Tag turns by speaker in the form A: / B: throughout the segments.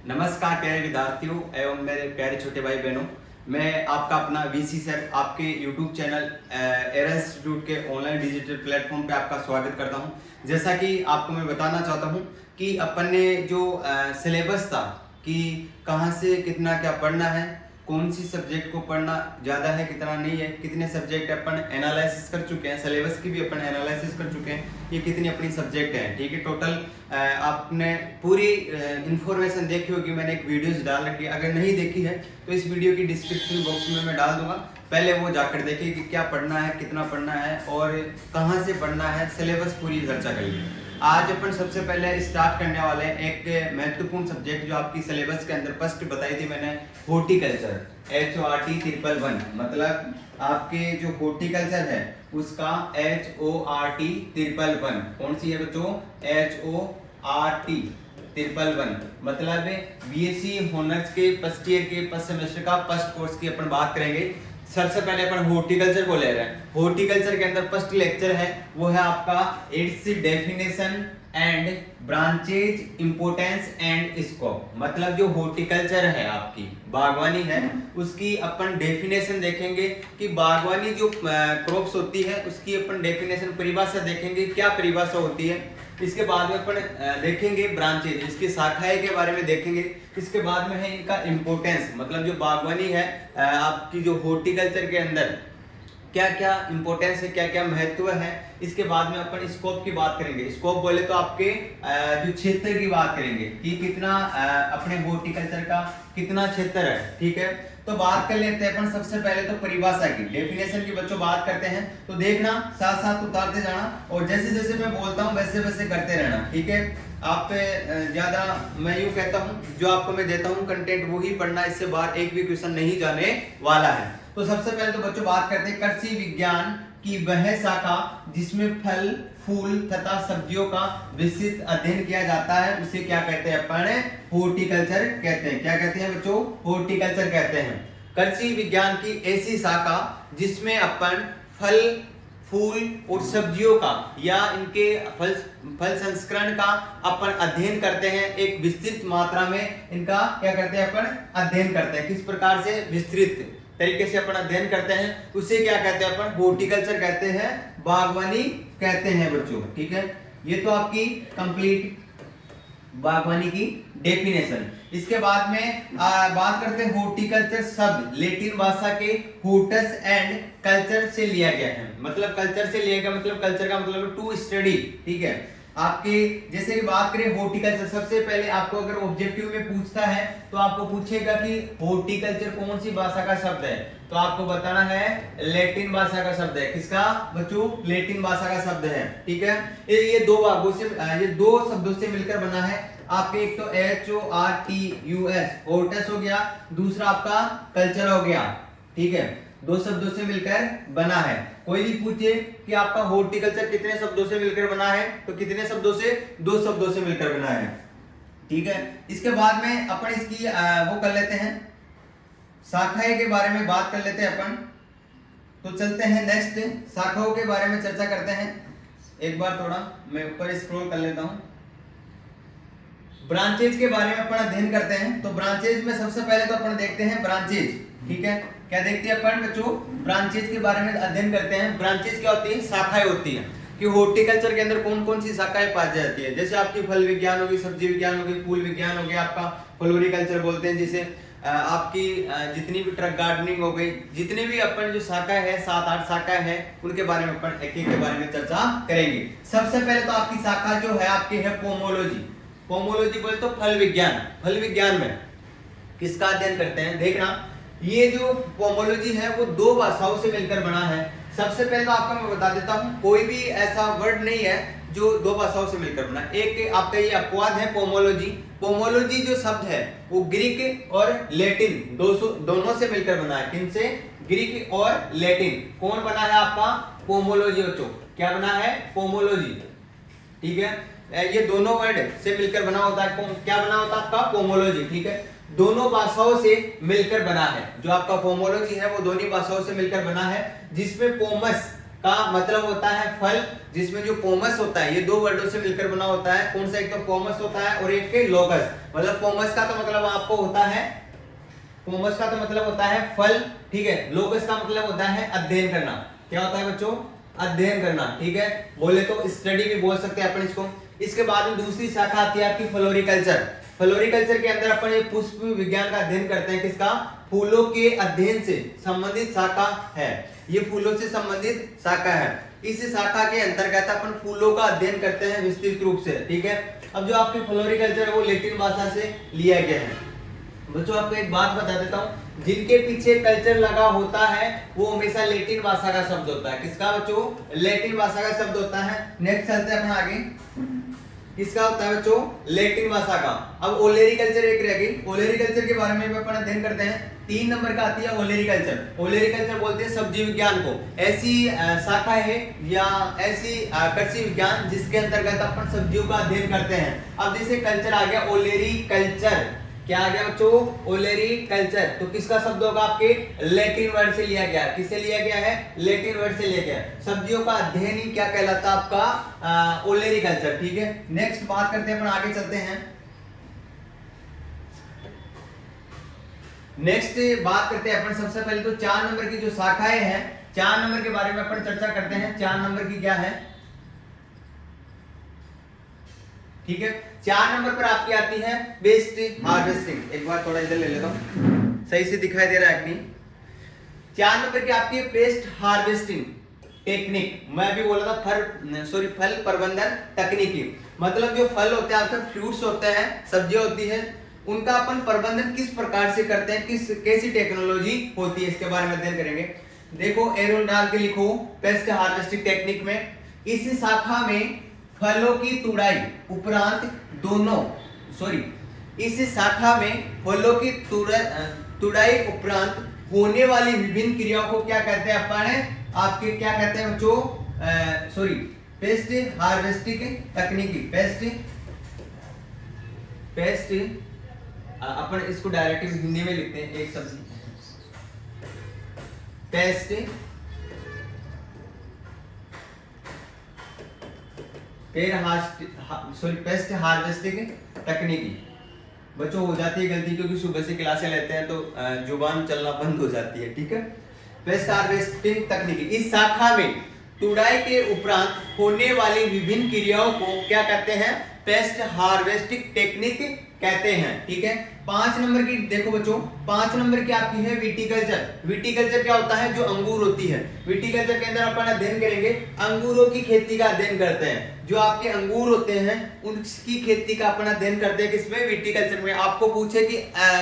A: नमस्कार प्यारे विद्यार्थियों एवं मेरे प्यारे छोटे भाई बहनों, मैं आपका अपना वीसी सर आपके यूट्यूब चैनल एरा इंस्टीट्यूट के ऑनलाइन डिजिटल प्लेटफॉर्म पे आपका स्वागत करता हूं। जैसा कि आपको मैं बताना चाहता हूं कि अपन ने जो सिलेबस था कि कहां से कितना क्या पढ़ना है, कौन सी सब्जेक्ट को पढ़ना ज़्यादा है कितना नहीं है, कितने सब्जेक्ट अपन एनालिसिस कर चुके हैं, सिलेबस की भी अपन एनालिसिस कर चुके हैं, ये कितनी अपनी सब्जेक्ट है। ठीक है, टोटल आपने पूरी इंफॉर्मेशन देखी होगी, मैंने एक वीडियोस डाल रखी है। अगर नहीं देखी है तो इस वीडियो की डिस्क्रिप्शन बॉक्स में मैं डाल दूंगा, पहले वो जाकर देखिए कि क्या पढ़ना है, कितना पढ़ना है और कहाँ से पढ़ना है, सिलेबस पूरी चर्चा करिए। आज अपन सबसे पहले स्टार्ट करने वाले हैं एक महत्वपूर्ण सब्जेक्ट जो आपकी सिलेबस के अंदर फर्स्ट बताई थी मैंने, हॉर्टिकल्चर, HORT111। मतलब आपके जो हॉर्टिकल्चर है उसका HORT111 कौन सी है बच्चों? HORT111 मतलब BSc ऑनर्स के फर्स्ट ईयर के फर्स्ट सेमेस्टर का फर्स्ट कोर्स की अपन बात करेंगे। सबसे पहले अपन हॉर्टिकल्चर को ले रहे हैं। हॉर्टिकल्चर के अंदर फर्स्ट लेक्चर है वो है आपका it's definition and branches, importance and scope. मतलब जो हॉर्टिकल्चर है आपकी बागवानी है उसकी अपन डेफिनेशन देखेंगे कि बागवानी जो क्रॉप्स होती है उसकी अपन डेफिनेशन परिभाषा देखेंगे, क्या परिभाषा होती है। इसके बाद में अपन देखेंगे ब्रांचेज, इसकी शाखाएं के बारे में देखेंगे। इसके बाद में है इनका इंपोर्टेंस, मतलब जो बागवानी है आपकी जो हॉर्टिकल्चर के अंदर क्या क्या इंपॉर्टेंस है, क्या क्या महत्व है। इसके बाद में अपन स्कोप की बात करेंगे। स्कोप बोले तो आपके जो क्षेत्र की बात करेंगे कि कितना अपने हॉर्टिकल्चर का कितना क्षेत्र है। ठीक है, तो बात कर लेते हैं अपन सबसे पहले तो परिभाषा की, डेफिनेशन की बच्चों बात करते हैं तो देखना, साथ साथ उतारते जाना और जैसे जैसे मैं बोलता हूँ वैसे वैसे करते रहना। ठीक है, आप ज्यादा मैं यूं कहता हूँ जो आपको मैं देता हूँ कंटेंट वो ही पढ़ना, इससे बाहर एक भी क्वेश्चन नहीं जाने वाला है। तो सबसे पहले तो बच्चों बात करते हैं कृषि विज्ञान की वह शाखा जिसमें फल, फूल तथा सब्जियों का विस्तृत अध्ययन किया जाता है, उसे क्या कहते हैं अपन? हॉर्टिकल्चर कहते हैं। क्या कहते हैं बच्चों? हॉर्टिकल्चर कहते हैं। कृषि विज्ञान की ऐसी शाखा जिसमें अपन फल, फूल और सब्जियों का या इनके फल संस्करण का अपन अध्ययन करते हैं, एक विस्तृत मात्रा में इनका क्या करते हैं अपन? अध्ययन करते हैं। किस प्रकार से? विस्तृत तरीके से अपन अध्ययन करते हैं, उसे क्या कहते हैं अपन? हॉर्टिकल्चर कहते हैं, बागवानी कहते हैं बच्चों। ठीक है, ये तो आपकी कंप्लीट बागवानी की डेफिनेशन। इसके बाद में बात करते हैं हॉर्टिकल्चर शब्द लैटिन भाषा के हॉर्टस एंड कल्चर से लिया गया है। मतलब कल्चर से लिया गया, मतलब कल्चर का मतलब टू स्टडी। ठीक है, आपके जैसे कि बात करें हॉर्टिकल्चर, सबसे पहले आपको अगर ऑब्जेक्टिव में पूछता है तो आपको पूछेगा कि हॉर्टिकल्चर कौन सी भाषा का शब्द है, तो आपको बताना है लैटिन भाषा का शब्द है। किसका बच्चों? लैटिन भाषा का शब्द है। ठीक है, ये दो भागों से, ये दो शब्दों से मिलकर बना है आपके। एक तो HORTUS हॉर्टस हो गया, दूसरा आपका कल्चर हो गया। ठीक है, दो शब्दों से मिलकर बना है। कोई भी पूछे कि आपका हॉर्टिकल्चर कितने शब्दों से मिलकर बना है, तो कितने शब्दों से? दो शब्दों से मिलकर बना है। ठीक है, इसके बाद में अपन इसकी वो कर लेते हैं, शाखाएं के बारे में बात कर लेते हैं अपन। तो चलते हैं नेक्स्ट, शाखाओं के बारे में चर्चा करते हैं। एक बार थोड़ा मैं ऊपर स्क्रॉल कर लेता हूं। ब्रांचेज के बारे में अपन अध्ययन करते हैं। तो ब्रांचेज में सबसे पहले तो अपन देखते हैं ब्रांचेज। ठीक है, क्या देखते हैं अपन बच्चों? ब्रांचेज के बारे में अध्ययन करते हैं। ब्रांचेज क्या होती है? शाखाएं होती हैं कि हॉर्टिकल्चर के अंदर कौन कौन सी शाखाएं पाई जाती है। जैसे आपकी फल विज्ञान होगी, सब्जी विज्ञान होगी, फूल विज्ञान हो गया, आपका फ्लोरिकल्चर बोलते हैं जिसे, आपकी जितनी भी ट्रक गार्डनिंग हो गई, जितनी भी अपन जो शाखाएं है 7-8 शाखाएं हैं, उनके बारे में अपन एक एक के बारे में चर्चा करेंगे। सबसे पहले तो आपकी शाखा जो है आपकी है पोमोलॉजी। पोमोलॉजी बोले तो फल विज्ञान। फल विज्ञान में किसका अध्ययन करते हैं? देखना, ये जो पोमोलॉजी है वो दो भाषाओं से मिलकर बना है। सबसे पहले तो आपको मैं बता देता हूं, कोई भी ऐसा वर्ड नहीं है जो दो भाषाओं से मिलकर बना। एक आपका ये अपवाद है पोमोलॉजी। पोमोलॉजी जो शब्द है वो ग्रीक और लैटिन दोनों से मिलकर बना है। किनसे? ग्रीक और लैटिन। कौन बना है आपका? पोमोलॉजी बच्चों। क्या बना है? पोमोलॉजी। ठीक है, ये दोनों वर्ड से मिलकर बना होता है। क्या बना होता है आपका? पोमोलॉजी। ठीक है, दोनों भाषाओं से मिलकर बना है। जो आपका पोमोलॉजी है वो दोनों भाषाओं से मिलकर बना है, जिसमें पोमस का मतलब होता है फल, जिसमें जो पोमस होता है, ये दो वर्डों से मिलकर बना होता है। कौन सा? एक तो पोमस होता है और एक के लोकस। मतलब पोमस का तो मतलब आपको होता है, पोमस का तो मतलब होता है फल, ठीक है। लोकस का मतलब होता है अध्ययन करना। क्या होता है बच्चों? अध्ययन करना, ठीक है। बोले तो स्टडी भी बोल सकते हैं अपन इसको। इसके बाद में दूसरी शाखा आती है आपकी फ्लोरिकल्चर। फ्लोरिकल्चर के अंदर अपन ये पुष्प विज्ञान का अध्ययन करते हैं। किसका? फूलों के अध्ययन से संबंधित शाखा है। ये फूलों से संबंधित शाखा है। इस शाखा के अंतर्गत अपन फूलों का अध्ययन करते हैं विस्तृत रूप से, ठीक है। अब जो आपकी फ्लोरिकल्चर है वो लैटिन भाषा से लिया गया है। बच्चों आपको एक बात बता देता हूँ, जिनके पीछे कल्चर लगा होता है वो हमेशा लैटिन भाषा का शब्द होता है। किसका बच्चों? लैटिन भाषा का शब्द होता है। नेक्स्ट चलते हैं अपन आगे। किसका होता है बच्चों? लैटिन भाषा का। अब ओलेरिकल्चर एक रह गई। ओलेरिकल्चर के बारे में भी अपन अध्ययन करते हैं। 3 नंबर का आती है ओलेरिकल्चर। ओलेरिकल्चर बोलते हैं सब्जी विज्ञान को। ऐसी शाखा है या ऐसी कृषि विज्ञान जिसके अंतर्गत अपन सब्जियों का अध्ययन करते हैं। अब जैसे कल्चर आ गया ओलेरिकल्चर, क्या आ गया बच्चों? ओलेरिकल्चर। तो किसका शब्द होगा? आपके लैटिन वर्ड से लिया गया। किससे लिया गया है? लैटिन वर्ड से लिया गया। सब्जियों का अध्ययन ही क्या कहलाता है? आपका ओलेरिकल्चर, ठीक है। नेक्स्ट बात करते हैं अपन, आगे चलते हैं। नेक्स्ट बात करते हैं अपन सबसे पहले तो 4 नंबर की जो शाखाएं हैं, 4 नंबर के बारे में अपन चर्चा करते हैं। 4 नंबर की क्या है, ठीक है। 4 नंबर पर आपकी आती है पेस्ट हार्वेस्टिंग। एक बार थोड़ा इधर ले लेता हूं, सही से दिखाई दे रहा है कि नहीं? 4 नंबर की आपकी पेस्ट हार्वेस्टिंग टेक्निक। मैं भी बोला था फल प्रबंधन तकनीकी। मतलब जो फल होते हैं आपके, फ्रूट्स होते हैं, सब्जियां होती है, उनका अपन प्रबंधन किस प्रकार से करते हैं, कैसी टेक्नोलॉजी होती है, इसके बारे में अध्ययन करेंगे। देखो एरो डाल के लिखो पेस्ट हार्वेस्टिंग टेक्निक में। इस शाखा में फलों की तुड़ाई उपरांत इस शाखा में फलों की तुड़ाई उपरांत होने वाली विभिन्न क्रियाओं को क्या कहते हैं अपन? आपके क्या कहते हैं बच्चों? पेस्ट हार्वेस्टिंग तकनीकी। पेस्ट अपन इसको डायरेक्टली हिंदी में लिखते हैं एक शब्द, पेस्ट पेस्ट हार्वेस्टिंग तकनीकी। बच्चों हो जाती है गलती, क्योंकि सुबह से क्लासें लेते हैं तो जुबान चलना बंद हो जाती है, ठीक है। पेस्ट हार्वेस्टिंग तकनीकी, इस शाखा में तुड़ाई के उपरांत होने वाली विभिन्न क्रियाओं को क्या कहते हैं? पेस्ट हार्वेस्टिंग टेक्निक कहते हैं, ठीक है। 5 नंबर की देखो बच्चों, 5 नंबर की आपकी है विटीकल्चर। विटीकल्चर क्या होता है? जो अंगूर होती है, विटीकल्चर के अंदर अपन अध्ययन करेंगे, अंगूरों की खेती का अध्ययन करते हैं। जो आपके अंगूर होते हैं उनकी खेती का अपन अध्ययन करते हैं। किसमें? विटीकल्चर में। आपको पूछे कि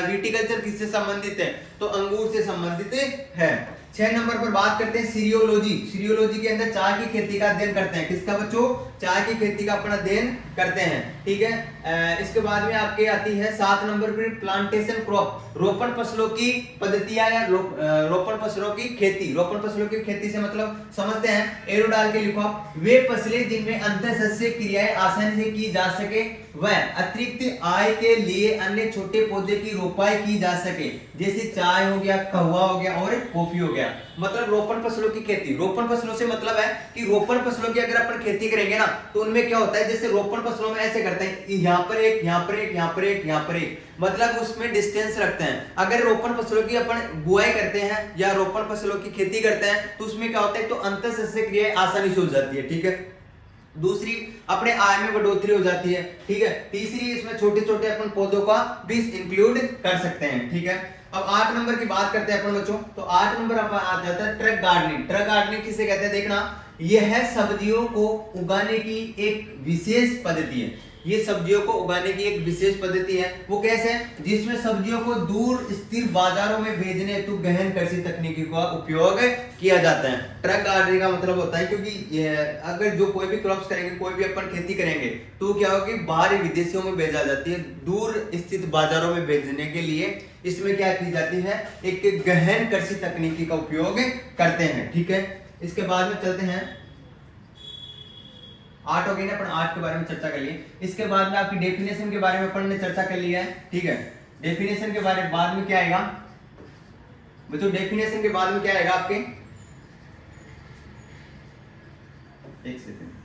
A: विटीकल्चर किससे संबंधित है, तो अंगूर से संबंधित है। 6 नंबर पर बात करते हैं सीरियोलॉजी। सीरियोलॉजी के अंदर चाय की खेती का अध्ययन करते हैं। किसका बच्चों? चाय की खेती का अपन अध्ययन करते हैं, ठीक है। इसके बाद में आपके आती है 7 नंबर पर प्लांटेशन क्रॉप, रोपण फसलों की पद्धतियां या रोपण फसलों की खेती। रोपण फसलों की खेती से मतलब समझते हैं, एरो डाल के लिखो। वे फसलें जिनमें अंतःसस्यक क्रियाएं आसानी से की जा सके, वह अतिरिक्त आय के लिए अन्य छोटे पौधे की रोपाई की जा सके, जैसे चाय हो गया, कहवा हो गया और कॉफी हो गया। मतलब रोपण फसलों की खेती। रोपण फसलों से मतलब है कि रोपण फसलों की अगर अपन खेती करेंगे ना, तो उनमें क्या होता है, जैसे रोपण फसलों में ऐसे करते हैं, यहाँ पर एक, यहाँ पर एक, यहाँ पर एक, यहाँ पर एक, मतलब उसमें डिस्टेंस रखते हैं। अगर रोपण फसलों की अपन बुआई करते हैं या रोपण फसलों की खेती करते हैं, तो उसमें क्या होता है, तो अंतःसस्यक क्रियाएं आसानी से हो जाती है, ठीक है। दूसरी, अपने आय में बढ़ोतरी हो जाती है, ठीक है। तीसरी, इसमें छोटे छोटे अपन पौधों का भी इंक्लूड कर सकते हैं, ठीक है। अब 8 नंबर की बात करते हैं अपन बच्चों, तो 8 नंबर अपन आ जाता है ट्रक गार्डनिंग। ट्रक गार्डनिंग किसे कहते हैं देखना, यह सब्जियों को उगाने की एक विशेष पद्धति है। ये सब्जियों को उगाने की एक विशेष पद्धति है। वो कैसे? जिसमें सब्जियों को दूर स्थिर बाजारों में भेजने हेतु गहन कृषि तकनीकी का उपयोग किया जाता है। ट्रक गार्डनिंग का मतलब होता है, क्योंकि अगर जो कोई भी क्रॉप्स करेंगे, कोई भी अपन खेती करेंगे, तो क्या होगा कि बाहरी विदेशों में भेजा जाती है, दूर स्थित बाजारों में भेजने के लिए इसमें क्या की जाती है, एक गहन कृषि तकनीकी का उपयोग करते हैं, ठीक है। इसके बाद में चलते हैं, 8 हो गई ना, अपन 8 के बारे में चर्चा कर लिए। इसके बाद में आपकी डेफिनेशन के बारे में अपन ने चर्चा कर लिया है, ठीक है। डेफिनेशन के बारे में बाद में क्या आएगा बच्चों? डेफिनेशन के बाद में क्या आएगा आपके? एक सेकंड।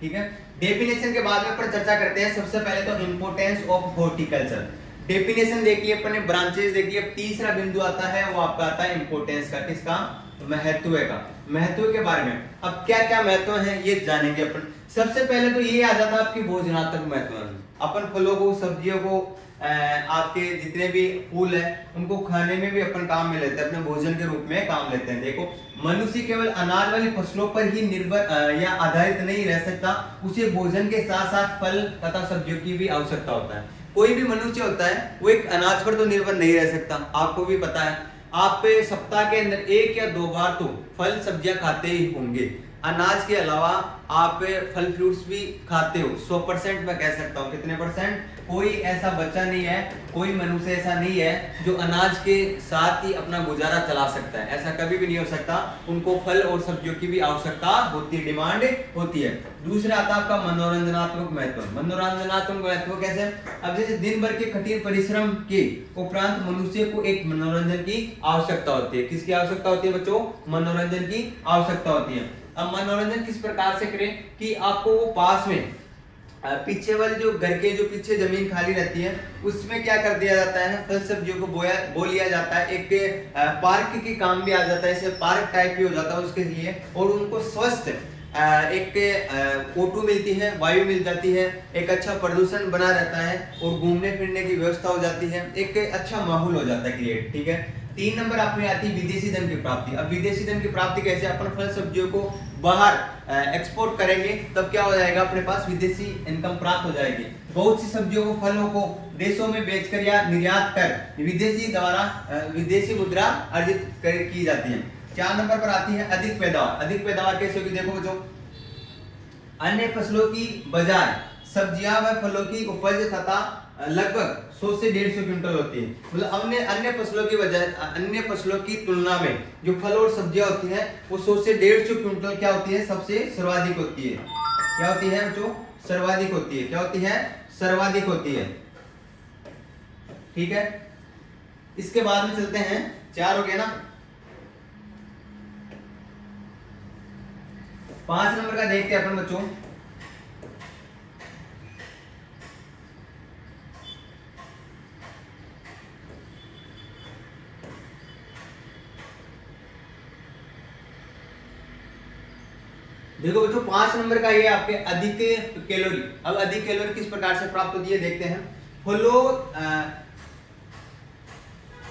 A: ठीक है, डेफिनेशन के बाद में अपन चर्चा करते हैं। सबसे पहले तो इंपोर्टेंस ऑफ हॉर्टिकल्चर। डेफिनेशन देखिए अपन ने, ब्रांचेस देखिए। अब तीसरा बिंदु आता है, वो आपका आता है इंपोर्टेंस का। किसका? महत्व का। महत्व के बारे में अब क्या क्या महत्व है ये जानेंगे अपन। सबसे पहले तो ये आ जाता है आपकी भोजनात्मक महत्व। अपन फलों को, सब्जियों को, आपके जितने भी फूल है उनको खाने में भी अपन काम में लेते हैं, अपने भोजन के रूप में काम लेते हैं। देखो, मनुष्य केवल अनाज वाली फसलों पर ही निर्भर या आधारित नहीं रह सकता, उसे भोजन के साथ साथ फल तथा सब्जियों की भी आवश्यकता होता है। कोई भी मनुष्य होता है वो एक अनाज पर तो निर्भर नहीं रह सकता। आपको भी पता है, आप सप्ताह के अंदर 1 या 2 बार तो फल सब्जियां खाते ही होंगे। अनाज के अलावा आप फल फ्रूट्स भी खाते हो। 100% मैं कह सकता हूँ। कितने परसेंट? कोई ऐसा बच्चा नहीं है, कोई मनुष्य ऐसा नहीं है जो अनाज के साथ ही अपना गुजारा चला सकता है। ऐसा कभी भी नहीं हो सकता। उनको फल और सब्जियों की भी आवश्यकता होती है, डिमांड होती है। दूसरा आता है आपका मनोरंजनात्मक महत्व। मनोरंजनात्मक महत्व कैसे? अब जैसे दिन भर के कठिन परिश्रम के उपरांत मनुष्य को एक मनोरंजन की आवश्यकता होती है। किसकी आवश्यकता होती है बच्चों? मनोरंजन की आवश्यकता होती है। अब मनोरंजन किस प्रकार से करें कि आपको वो पास में पीछे वाले जो घर के जो पीछे जमीन खाली रहती है उसमें क्या कर दिया जाता है, फल सब्जियों को बो लिया जाता है। एक पार्क के काम भी आ जाता है, ऐसे पार्क टाइप भी हो जाता है उसके लिए। और उनको स्वस्थ एक O2 मिलती है, वायु मिल जाती है, एक अच्छा प्रदूषण बना रहता है और घूमने फिरने की व्यवस्था हो जाती है, एक अच्छा माहौल हो जाता है क्रिएट। ठीक है। 3 नंबर आप में आती है विदेशी धन की प्राप्ति। अब विदेशी धन की प्राप्ति कैसे? अपन फल सब्जियों को बाहर एक्सपोर्ट करेंगे तब क्या हो जाएगा, अपने पास विदेशी इनकम प्राप्त हो जाएगी। बहुत सी सब्जियों को, फलों को देशों में बेचकर या निर्यात कर विदेशी मुद्रा अर्जित की जाती है। 4 नंबर पर आती है अधिक पैदावार। अधिक पैदावार कैसे होगी? देखो बच्चों, अन्य फसलों की बजाय सब्जियां व फलों की उपज तथा लगभग 100 से 150 क्विंटल होती है। मतलब अन्य फसलों की बजाय, अन्य फसलों की तुलना में जो फल और सब्जियां होती हैं वो 100 से 150 क्विंटल क्या होती है? सबसे सर्वाधिक होती है। क्या होती है बच्चों? सर्वाधिक होती है। क्या होती है? सर्वाधिक होती है। ठीक है। इसके बाद में चलते हैं, 4 हो गया ना। 5 नंबर का देखते हैं अपन बच्चों। देखो बच्चों, 5 नंबर का ये आपके अधिक कैलोरी। अब अधिक कैलोरी किस प्रकार से प्राप्त होती है देखते हैं।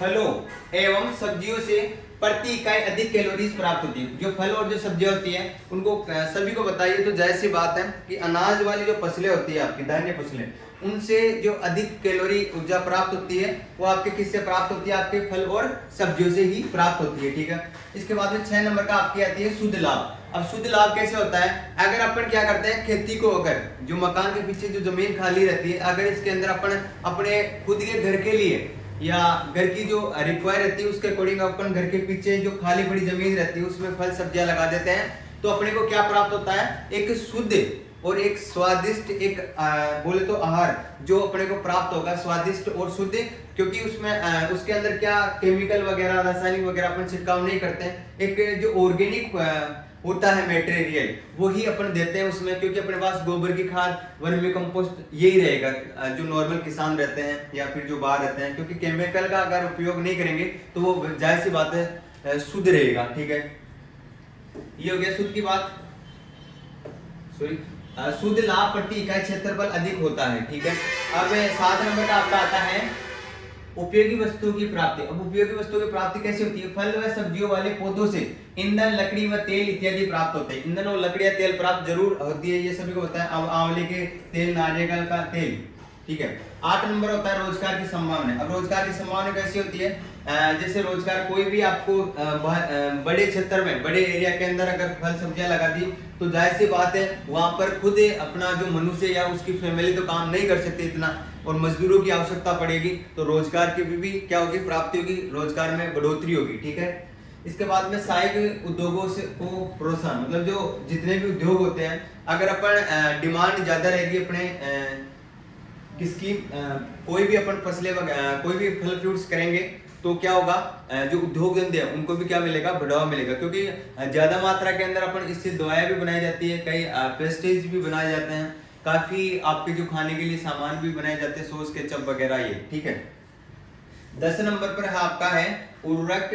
A: फलों एवं सब्जियों से प्रति इकाई अधिक कैलोरीज प्राप्त होती है। जो फल और जो सब्जियां होती हैं उनको सभी को बताइए तो जाहिर सी बात है कि अनाज वाली जो फसलें होती है आपकी, धान्य फसलें, उनसे जो अधिक कैलोरी ऊर्जा प्राप्त होती है वो आपके किससे प्राप्त होती है? आपके फल और सब्जियों से ही प्राप्त होती है। ठीक है। इसके बाद में 6 नंबर का आपकी आती है शुद्ध लाभ। अब शुद्ध लाभ कैसे होता है? अगर अपन क्या करते हैं, खेती को, अगर जो मकान के पीछे जो जमीन खाली रहती है, अगर इसके अंदर अपन अपने खुद के घर के लिए या घर की जो रिक्वायर रहती है उसके अकॉर्डिंग अपन घर के पीछे जो खाली पड़ी जमीन रहती है उसमें फल सब्जियां लगा देते हैं, तो अपने को क्या प्राप्त होता है? एक शुद्ध और एक स्वादिष्ट, एक बोले तो आहार जो अपने को प्राप्त होगा, स्वादिष्ट और शुद्ध। क्योंकि उसमें उसके अंदर क्या केमिकल वगैरह, रासायनिक वगैरह अपन छिड़काव नहीं करते हैं। एक जो ऑर्गेनिक होता है मटेरियल वही अपन देते हैं उसमें, क्योंकि अपने पास गोबर की खाद, वर्मी कंपोस्ट यही रहेगा जो नॉर्मल किसान रहते हैं या फिर जो बाहर रहते हैं। क्योंकि केमिकल का अगर उपयोग नहीं करेंगे तो वो जाहिर सी बात है शुद्ध रहेगा। ठीक है, ये हो गया शुद्ध की बात। सॉरी, शुद्ध लाभ प्रति इकाई क्षेत्रफल अधिक होता है। ठीक है। अब 7 नंबर का आपका आता है उपयोगी वस्तुओं की प्राप्ति। अब उपयोगी वस्तुओं की प्राप्ति कैसे होती है? फल व सब्जियों वाले पौधों से ईंधन, लकड़ी व तेल इत्यादि प्राप्त होते हैं। ईंधन और लकड़ी या तेल प्राप्त जरूर होती है, ये सभी को पता है। अब आंवले के तेल, नारियल का तेल। ठीक है। 8 नंबर होता है रोजगार की संभावना। अब रोजगार की संभावना कैसी होती है? जैसे रोजगार कोई भी आपको बड़े क्षेत्र में, बड़े एरिया के अंदर अगर फल सब्जियां लगा दी तो जाहिर सी बात है वहां पर खुद अपना जो मनुष्य या उसकी फैमिली तो काम नहीं कर सकते इतना, और मजदूरों की आवश्यकता पड़ेगी, तो रोजगार की भी क्या होगी? प्राप्ति होगी, रोजगार में बढ़ोतरी होगी। ठीक है। इसके बाद में सहायक उद्योगों से को प्रोत्साहन, मतलब जो जितने भी उद्योग होते हैं, अगर अपन डिमांड ज्यादा रहेगी अपने किसकी, कोई भी अपन फसलें कोई भी फल फ्रूट्स करेंगे तो क्या होगा, जो उद्योग धंधे हैं उनको भी क्या मिलेगा, बढ़ावा मिलेगा, क्योंकि ज्यादा मात्रा के अंदर अपन इससे दवाएं भी बनाई जाती है, कई पेस्टिसाइड्स भी बनाए जाते हैं, काफी आपके जो खाने के लिए सामान भी बनाए जाते हैं, सॉस केचप वगैरह ये, ठीक है। 10 नंबर पर आपका है उर्वरक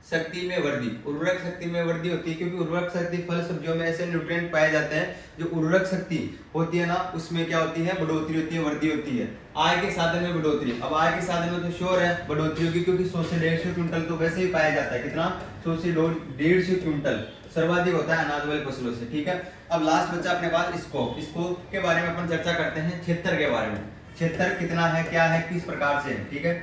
A: शक्ति में वृद्धि। उर्वरक शक्ति में वृद्धि होती है क्योंकि उर्वरक शक्ति फल सब्जियों में ऐसे न्यूट्रिएंट पाए जाते हैं जो उर्वरक शक्ति होती है ना, उसमें क्या होती है, बढ़ोतरी होती है, वृद्धि होती है। आय के साधन में बढ़ोतरी, अब आय के साधन में तो श्योर है बढ़ोतरी होगी, क्योंकि 100 से 150 क्विंटल तो वैसे ही पाया जाता है। कितना, 100 से 150 क्विंटल सर्वाधिक होता है अनाज वाले फसलों से, ठीक है। अब लास्ट बचा अपने पास स्कोप के बारे में अपन चर्चा करते हैं, क्षेत्र के बारे में। क्षेत्र कितना है, क्या है, किस प्रकार से है, ठीक है।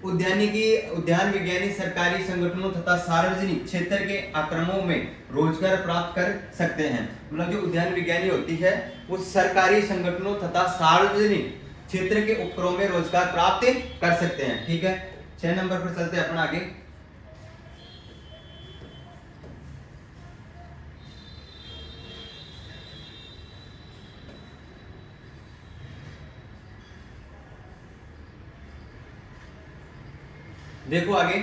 A: उद्यान विज्ञानी सरकारी संगठनों तथा सार्वजनिक क्षेत्र के आक्रमणों में रोजगार प्राप्त कर सकते हैं। मतलब जो उद्यान विज्ञानी होती है वो सरकारी संगठनों तथा सार्वजनिक क्षेत्र के उपक्रमों में रोजगार प्राप्त कर सकते हैं, ठीक है। 6 नंबर पर चलते हैं अपन आगे। देखो आगे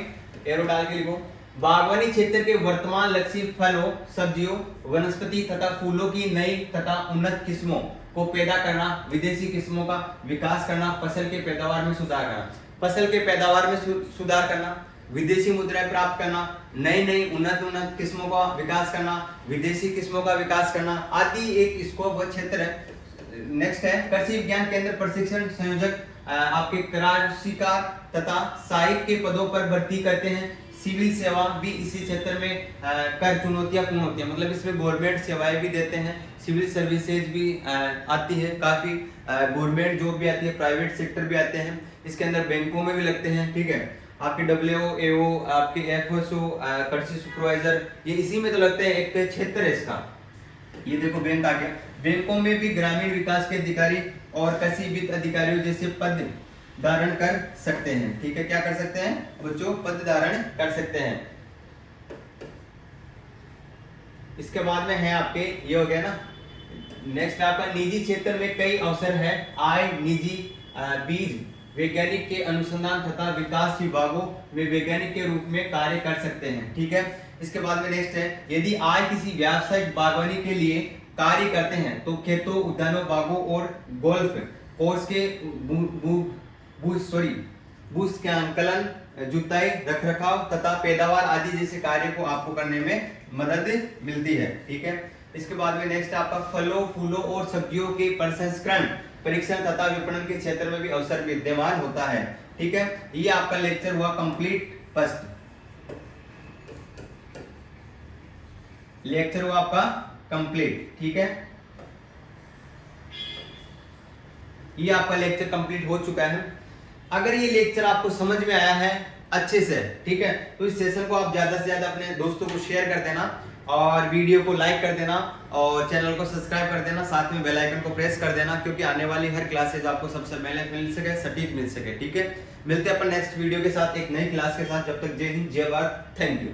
A: एरो डाल के लिखो। बागवानी क्षेत्र के वर्तमान लक्ष्य फलों, सब्जियों, वनस्पति तथा फूलों की नई तथा उन्नत किस्मों को पैदा करना, विदेशी किस्मों का विकास करना, फसल के पैदावार में सुधार करना। फसल के पैदावार में सुधार करना, विदेशी मुद्राएं प्राप्त करना, नई उन्नत किस्मों का विकास करना, विदेशी किस्मों का विकास करना आदि एक स्कोप व क्षेत्र है। नेक्स्ट है कृषि विज्ञान केंद्र प्रशिक्षण संयोजक आपके कृषिकार तथा सहायक के पदों पर भर्ती करते हैं। सिविल सेवा भी इसी क्षेत्र में कर चुनौतियां पूर्ण होती है, मतलब इसमें गवर्नमेंट सेवाएं भी देते हैं, सिविल सर्विसेज भी आती है, काफी गवर्नमेंट जॉब भी आती है, प्राइवेट सेक्टर भी आते हैं, इसके अंदर बैंकों में भी लगते हैं, ठीक है। आपके WO, AO, आपके FSO, कृषि सुपरवाइजर, ये इसी में तो लगते हैं, एक क्षेत्र है इसका। ये देखो बैंक आ गया। बैंकों में भी ग्रामीण विकास के अधिकारी और कृषि वित्त अधिकारियों जैसे पद धारण कर सकते हैं, ठीक है। क्या कर सकते हैं बच्चों, पद धारण कर सकते हैं। इसके बाद में है आपके, ये हो गया ना। नेक्स्ट आपका निजी क्षेत्र में कई अवसर है। आय निजी बीज वैज्ञानिक के अनुसंधान तथा विकास विभागों में वैज्ञानिक के रूप में कार्य कर सकते हैं, ठीक है। इसके बाद में नेक्स्ट है, यदि आय किसी व्यावसायिक बागवानी के लिए कार्य करते हैं तो खेतों, उद्यानों, बागों और गोल्फ कोर्स के बूस के अंकलन, जुताई, रखरखाव तथा पैदावार आदि जैसे कार्य को आपको करने में मदद मिलती है, ठीक है। इसके बाद में नेक्स्ट आपका फलों, फूलों और सब्जियों के प्रसंस्करण, परीक्षण तथा विपणन के क्षेत्र में भी अवसर विद्यमान होता है, ठीक है। ये आपका लेक्चर हुआ कंप्लीट फर्स्ट लेक्चर हुआ आपका कंप्लीट, ठीक है। ये आपका लेक्चर कंप्लीट हो चुका है। अगर ये लेक्चर आपको समझ में आया है अच्छे से, ठीक है, तो इस सेशन को आप ज्यादा से ज्यादा अपने दोस्तों को शेयर कर देना और वीडियो को लाइक कर देना और चैनल को सब्सक्राइब कर देना, साथ में बेल आइकन को प्रेस कर देना, क्योंकि आने वाली हर क्लासेज आपको सबसे पहले मिल सके, सटीक मिल सके, ठीक है। मिलते हैं अपन नेक्स्ट वीडियो के साथ, एक नई क्लास के साथ। जब तक जय हिंद, जय भारत, थैंक यू।